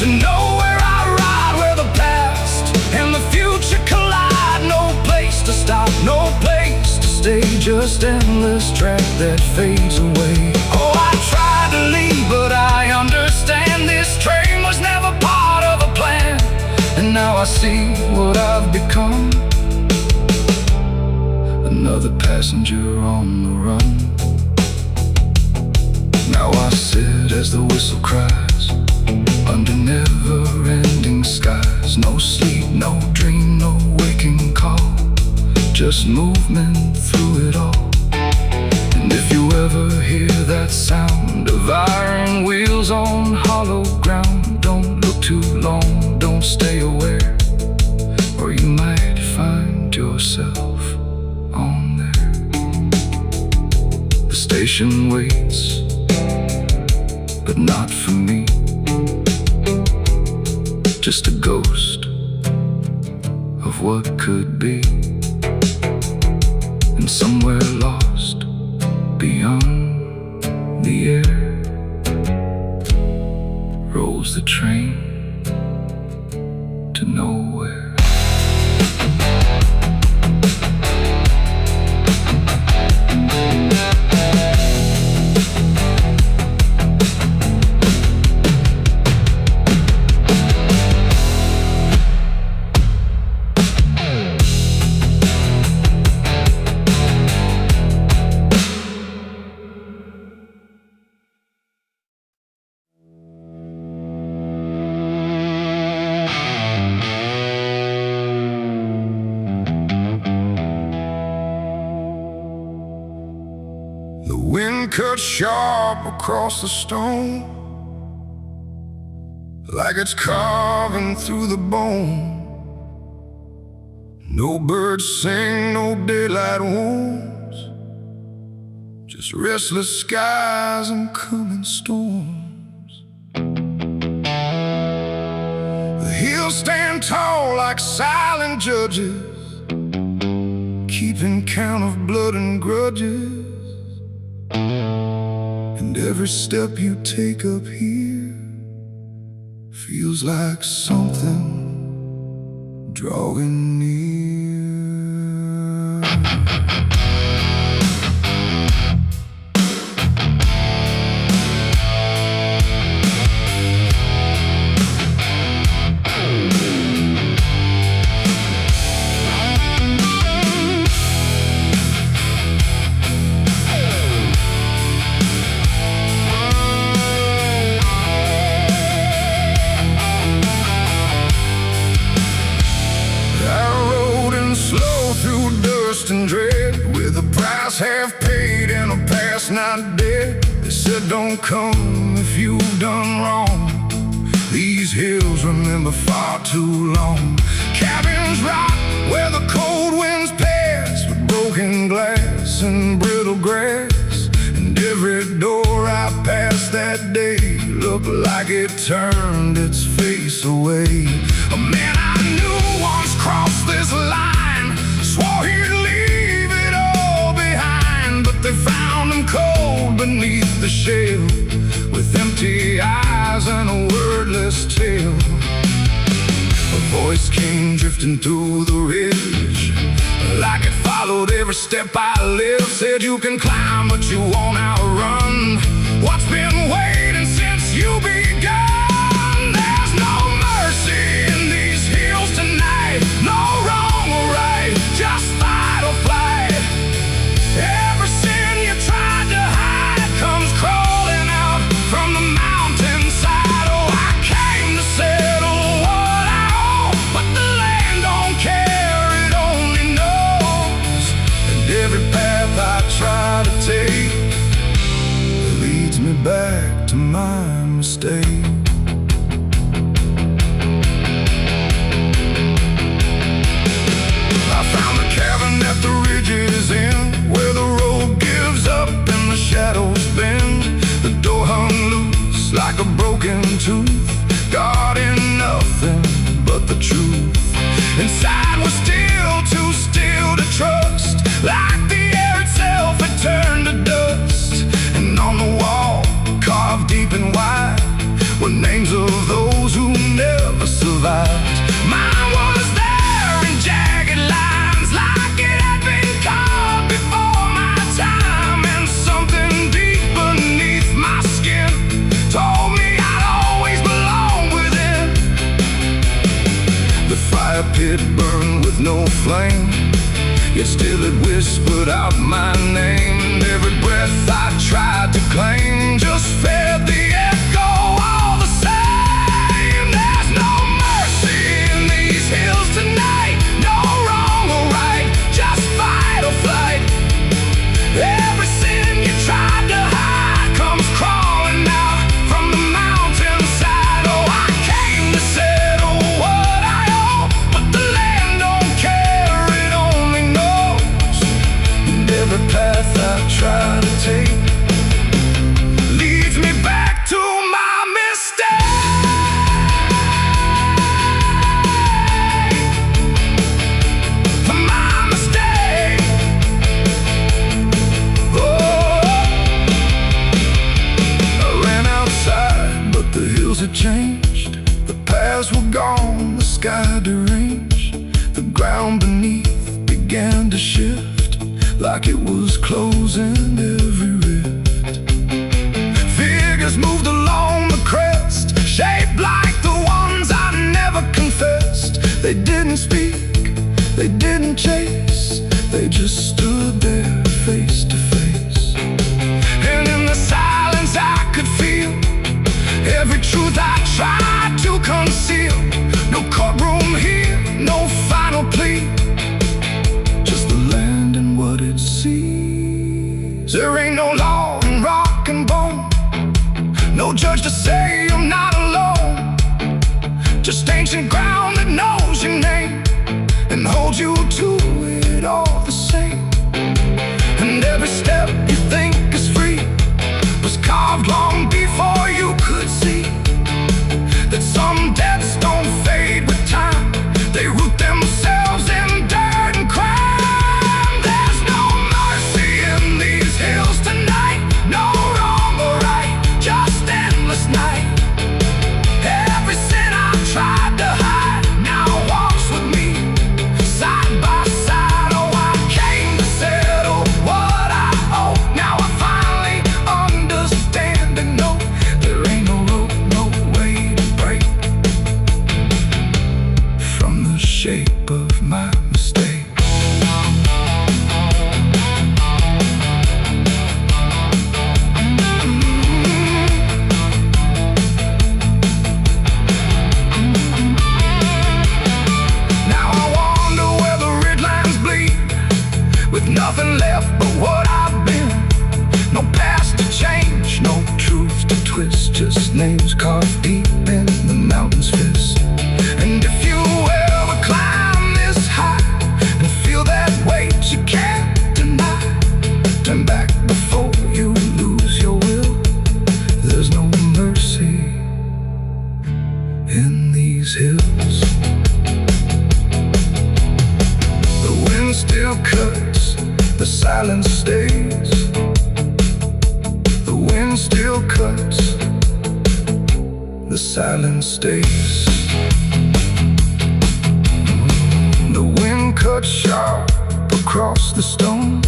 to nowhere, I ride, where the past and the future collide. No place to stop, no place to stay, just endless track that fades away. Oh, I tried to leave, but I understand this train was never part of a plan. And now I see what I've become, another passenger on the run. Now I sit as the whistle cries, under never-ending skies. No sleep, no dream, no waking call, just movement through it all. And if you ever hear that sound of iron wheels on hollow ground, don't look too long, don't stay Salvation waits, but not for me. Just a ghost of what could be, and somewhere lost beyond the air rolls the train to nowhere. The wind cuts sharp across the stone, like it's carving through the bone. No birds sing, no daylight wounds, just restless skies and coming storms. The hills stand tall like silent judges, keeping count of blood and grudges. And every step you take up here feels like something drawing near. And dread, with a price half paid and a past not dead. They said don't come if you've done wrong. These hills remember far too long. Cabins rock where the cold winds pass, with broken glass and brittle grass. And every door I passed that day looked like it turned its face away. A man I knew once crossed this line, swore he'd leave it all behind, but they found him cold beneath the shell, with empty eyes and a wordless tale. A voice came drifting through the ridge, like it followed every step I lived. Said you can climb, but you won't outrun what's been waiting since you begun. There's no mercy in these hills tonight, no wrong or right, just fight or flight. Every sin you tried to hide comes crawling out from the mountainside. Oh, I came to settle what I owe, but the land don't care, it only knows. And every path I try to take leads me back to my mistake. I found the cabin at the ridge's end, where the road gives up and the shadows bend. The door hung loose like a broken tooth, guarding nothing but the truth. Inside was still too still to trust, like the air itself had turned to dust. And on the wall, carved deep and wide, were names of those who never survived. Mine was there in jagged lines, like it had been carved before my time. And something deep beneath my skin told me I'd always belong within. The fire pit burned with no flame, yet still it whispered out my name. And every breath I tried to claim just fed the echo all the same. There's no mercy in these hills tonight, no wrong or right, just fight or flight. Every sin you tried to hide comes crawling out from the mountainside. Oh, I came to settle what I owe, but the land don't care, it only knows. And every path path I try to take leads me back to my mistake. My mistake. Oh, I ran outside, but the hills had changed. The paths were gone, the sky deranged. The ground beneath began to shift, like it was closing every rift. Figures moved along the crest, shaped like the ones I never confessed. They didn't speak, they didn't chase, they just stood there face to face. And in the silence I could feel every truth I tried to conceal. No courtroom here, no final plea, just the land and what it sees. There ain't no law in rock and bone, no judge to say I'm not alone. Just ancient ground that knows your name and holds you to it all the same. And every step you think is free was carved long before you could see that some debts don't fade with time. They root themselves in dirt and crime. There's no mercy in these hills tonight, no wrong or right, just endless night. Every sin I tried to hide now walks with me, side by side. Oh, I came to settle what I owe. Now I finally understand and know there ain't no rope, no way to break from the shape of my mistake. Now I wonder where the red lines bleed, with nothing left but what I've been. No past to change, no truth to twist, just names carved deep in the mountain's fist. And if you ever climb this high and feel that weight you can't deny, turn back before you lose your will. There's no mercy in these hills. The wind still cuts, the silence stays. The wind still cuts, the silence stays. The wind cuts sharp across the stone,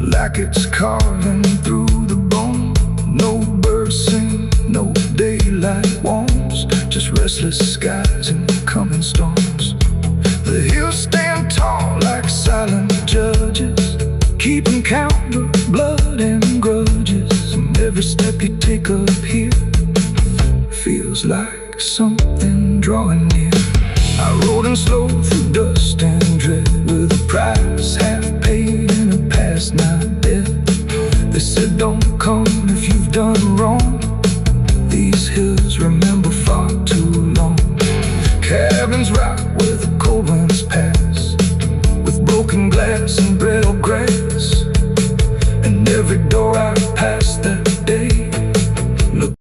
like it's carving through the bone. No birds sing, no daylight warms, just restless skies and coming storms. The hills stand tall like silent judges, keeping count of blood and grudges. And every step you take up here feels like something drawing near. I rode in slow through dust and dread, with a price half paid and a past not dead. They said don't come if you've done wrong, these hills remember far too long. Cabins rock where the cold winds pass, with broken glass and brittle grass. And every door I passed that day looked.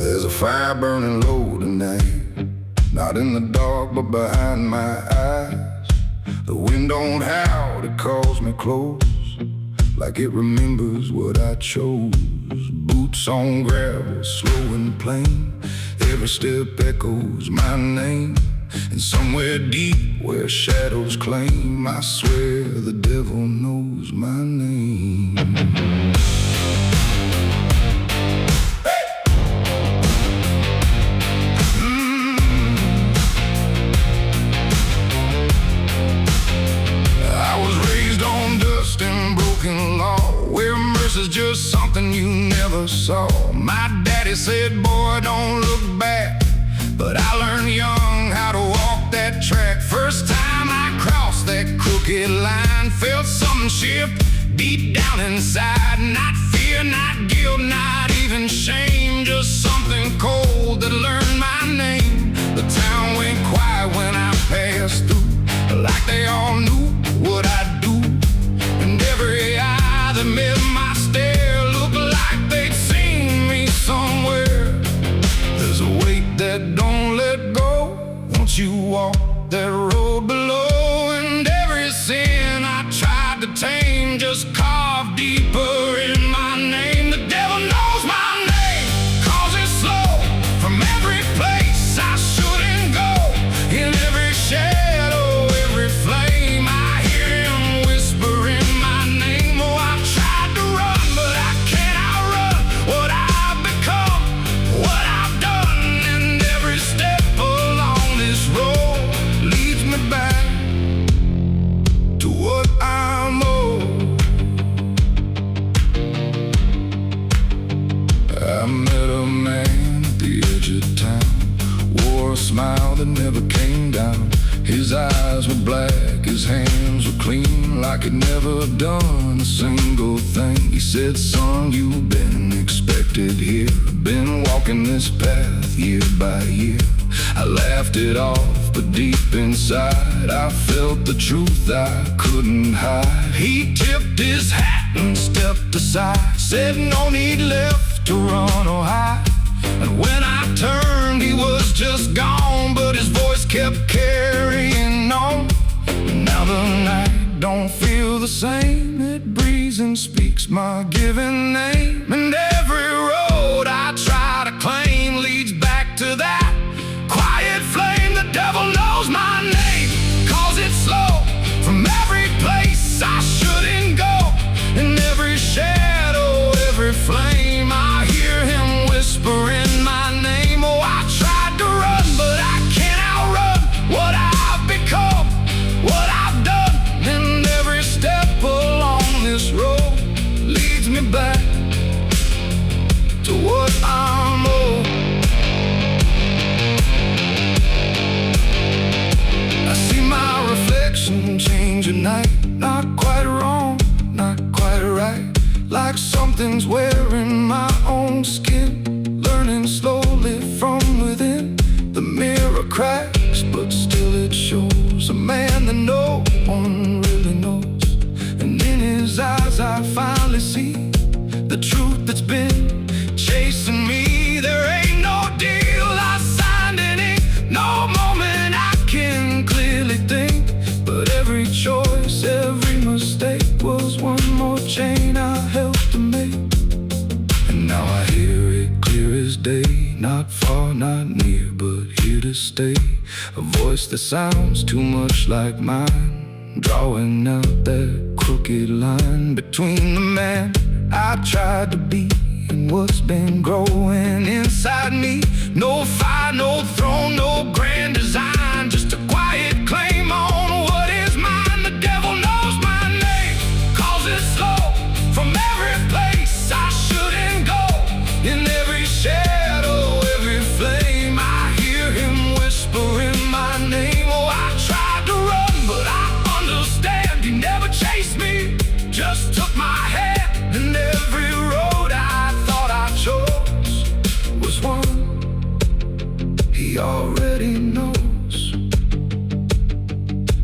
There's a fire burning low tonight, not in the dark but behind my eyes. The wind don't howl, it calls me close, like it remembers what I chose. Boots on gravel, slow and plain, every step echoes my name. And somewhere deep where shadows claim, I swear the devil knows my name. Is just something you never saw. My daddy said, boy, don't look back, but I learned young how to walk that track. First time I crossed that picket line. Felt something shift deep down inside. Not fear, not guilt, not even shame. Just something cold that learned my name. The town went quiet when I passed through, like they all knew what I'd do. And every eye that met my stare looked like they'd seen me somewhere. There's a weight that don't let go once you walk that road below. And every sin I tried to tame just carved deeper in my name. The devil knows my name, cause it's slow. From every place I shouldn't go, in every shadow, every flame, I hear him whispering my name. Oh, I've tried to run, but I can't outrun what I've become, what I've done. And every step along this road leads me back to what I'm owed. I met a man at the edge of town, wore a smile that never came down. His eyes were black, his hands were clean, like he'd never done a single thing. He said, son, you've been expected here, been walking this path year by year. I laughed it off, but deep inside I felt the truth I couldn't hide. He tipped his hat and stepped aside, said no need left to run or hide. And when I turned, he was just gone, but his voice kept carrying on. Now the night don't feel the same, it breathes and speaks my given name. And every road I try to claim leads back to that quiet flame. The devil knows my name, cause it's slow. From every place I shouldn't go, in every shadow, every flame, I hear him whispering my name. Oh, I tried to run, but I can't outrun what I've become, what I've done. And every step along this road leads me back to what I'm owed. I see my reflection change at night, not quite wrong, not quite right, like something's wearing my own skin, learning slowly from within. The mirror cracks, but still it shows a man that no one really knows. And in his eyes I finally see the truth that's been chasing me. There ain't no deal I signed in ink, no moment I can clearly think. But every choice, every mistake was one more chain I helped to make. And now I hear it clear as day, not far, not near, but here to stay. A voice that sounds too much like mine, drawing out that crooked line between the man I tried to be and what's been growing inside me. No fire, no throne, no grand design, just a quiet claim on what is mine. The devil knows my name, cause it's slow. From every place I shouldn't go, in every shadow, every flame, I hear him whispering my name. Oh, I tried to run, but I understand he never chased me, just took my hand. And every road I thought I chose was one he already knows.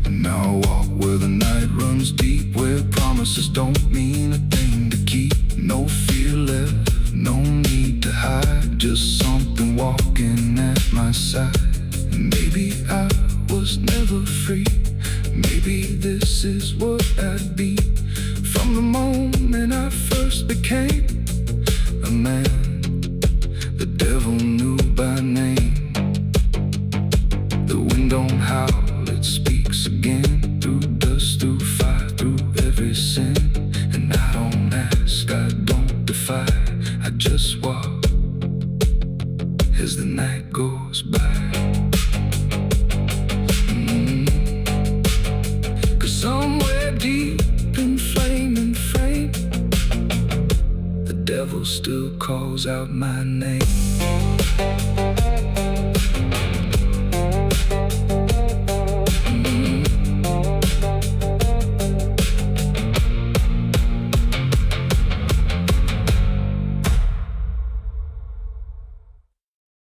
And now I walk where the night runs deep, where promises don't mean a thing to keep. No fear left, no need to hide, just something walking at my side. And maybe I was never free, maybe this is what I'd be. From the moment I first became a man, the devil knew by name. The wind don't howl, it speaks again, through dust, through fire, through every sin. And I don't ask, I don't defy, I just walk as the night goes by. Cause somewhere deep in flame and frame, the devil still calls out my name.